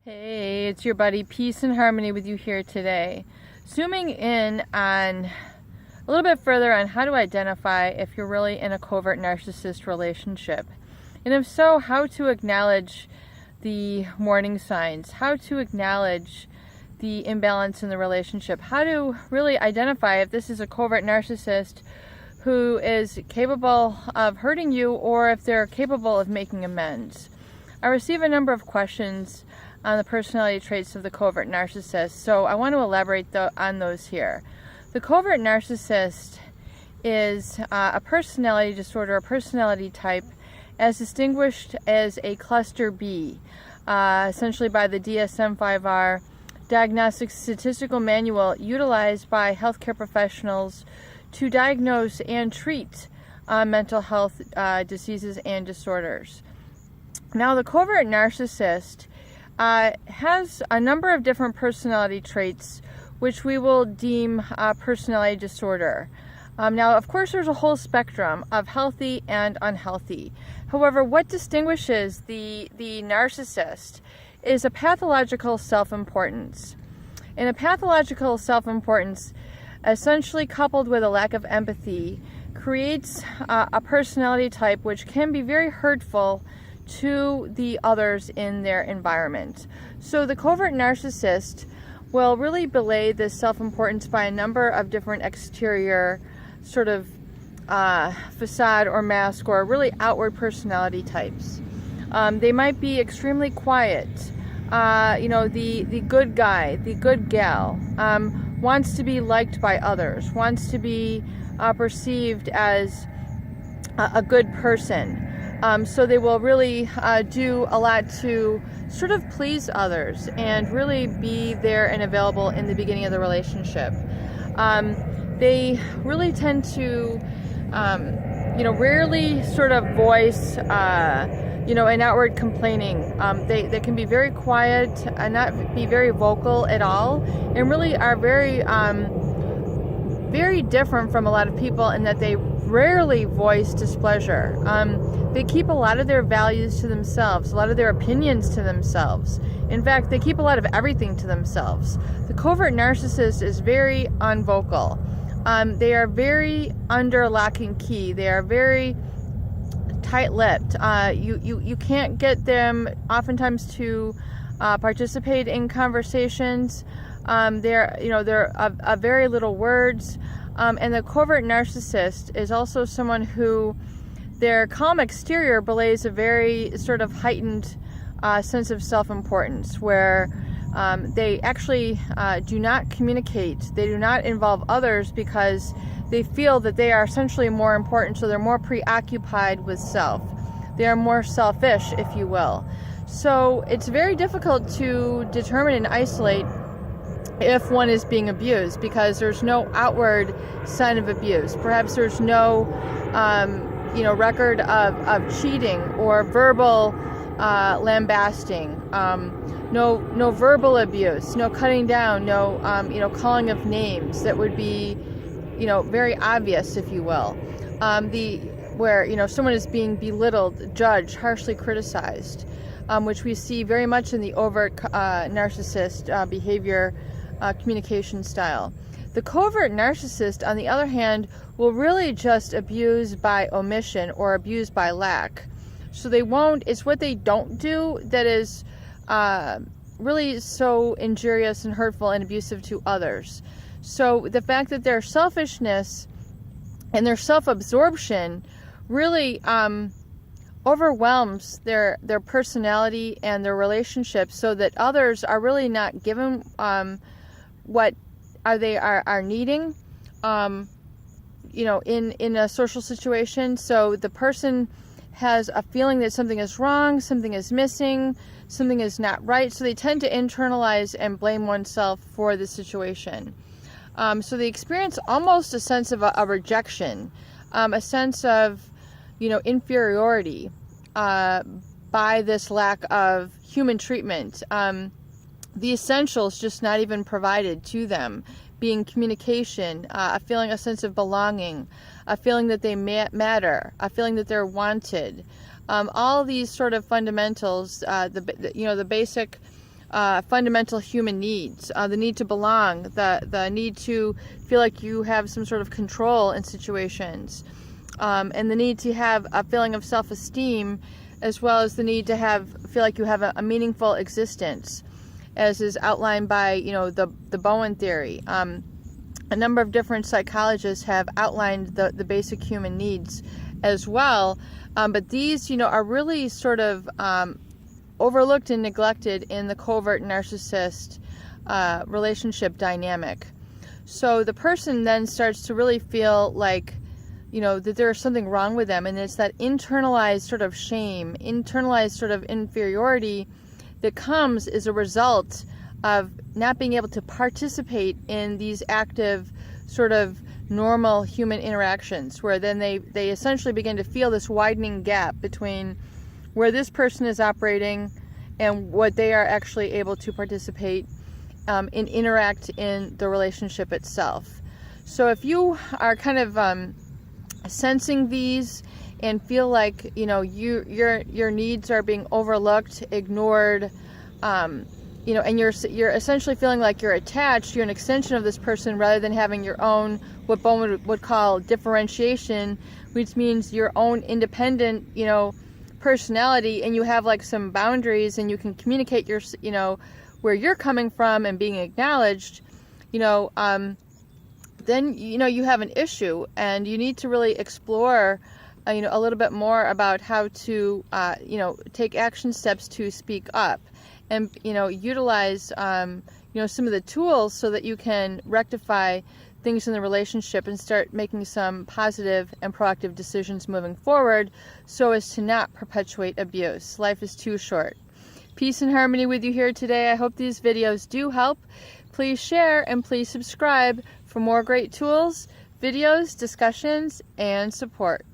Hey, it's your buddy Peace and Harmony with you here today. Zooming in on a little bit further on how to identify if you're really in a covert narcissist relationship. And if so, how to acknowledge the warning signs, how to acknowledge the imbalance in the relationship, how to really identify if this is a covert narcissist who is capable of hurting you or if they're capable of making amends. I receive a number of questions on the personality traits of the covert narcissist, so I want to elaborate on those here. The covert narcissist is a personality disorder, a personality type, as distinguished as a cluster B, essentially by the DSM-5R Diagnostic Statistical Manual utilized by healthcare professionals to diagnose and treat mental health diseases and disorders. Now, the covert narcissist has a number of different personality traits which we will deem personality disorder. Now, of course, there's a whole spectrum of healthy and unhealthy. However, what distinguishes the narcissist is a pathological self-importance. And a pathological self-importance, essentially coupled with a lack of empathy, creates a personality type which can be very hurtful to the others in their environment. So the covert narcissist will really belay this self-importance by a number of different exterior sort of facade or mask or really outward personality types. They might be extremely quiet, the good guy, the good gal, wants to be liked by others, wants to be perceived as a good person. So they will really do a lot to sort of please others and really be there and available in the beginning of the relationship. They really tend to, rarely sort of voice, an outward complaining. They can be very quiet and not be very vocal at all, and really are very, very different from a lot of people in that they rarely voice displeasure. They keep a lot of their values to themselves, a lot of their opinions to themselves. In fact, they keep a lot of everything to themselves. The covert narcissist is very unvocal. They are very under lock and key. They are very tight-lipped. You can't get them oftentimes to participate in conversations. They're of very little words. And the covert narcissist is also someone who their calm exterior belays a very sort of heightened sense of self-importance, where they actually do not communicate. They do not involve others because they feel that they are essentially more important, so they're more preoccupied with self. They are more selfish, if you will. So it's very difficult to determine and isolate if one is being abused because there's no outward sign of abuse. Perhaps there's no record of cheating or verbal lambasting, no verbal abuse, no cutting down, no calling of names that would be very obvious, if you will. Where someone is being belittled, judged, harshly criticized, which we see very much in the overt narcissist behavior communication style. The covert narcissist, on the other hand, will really just abuse by omission or abuse by lack. So it's what they don't do that is really so injurious and hurtful and abusive to others. So the fact that their selfishness and their self-absorption really overwhelms their personality and their relationships, so that others are really not given what they are needing, in a social situation. So the person has a feeling that something is wrong, something is missing, something is not right. So they tend to internalize and blame oneself for the situation. So they experience almost a sense of a rejection, a sense of, inferiority by this lack of human treatment. The essentials just not even provided to them, being communication, a sense of belonging, a feeling that they matter, a feeling that they're wanted. All these sort of fundamentals, the basic fundamental human needs, the need to belong, the need to feel like you have some sort of control in situations, and the need to have a feeling of self-esteem, as well as the need to feel like you have a meaningful existence, as is outlined by the Bowen Theory. A number of different psychologists have outlined the basic human needs as well, but these are really sort of overlooked and neglected in the covert narcissist relationship dynamic. So the person then starts to really feel like that there's something wrong with them, and it's that internalized sort of shame, internalized sort of inferiority that comes as a result of not being able to participate in these active sort of normal human interactions, where then they essentially begin to feel this widening gap between where this person is operating and what they are actually able to participate and interact in the relationship itself. So if you are kind of sensing these and feel like your needs are being overlooked, ignored, and you're essentially feeling like you're attached, you're an extension of this person rather than having your own, what Bowen would call differentiation, which means your own independent personality, and you have like some boundaries and you can communicate your where you're coming from and being acknowledged, then you have an issue, and you need to really explore a little bit more about how to take action steps to speak up, and utilize some of the tools so that you can rectify things in the relationship and start making some positive and proactive decisions moving forward, so as to not perpetuate abuse. Life is too short. Peace and harmony with you here today. I hope these videos do help. Please share and please subscribe for more great tools, videos, discussions, and support.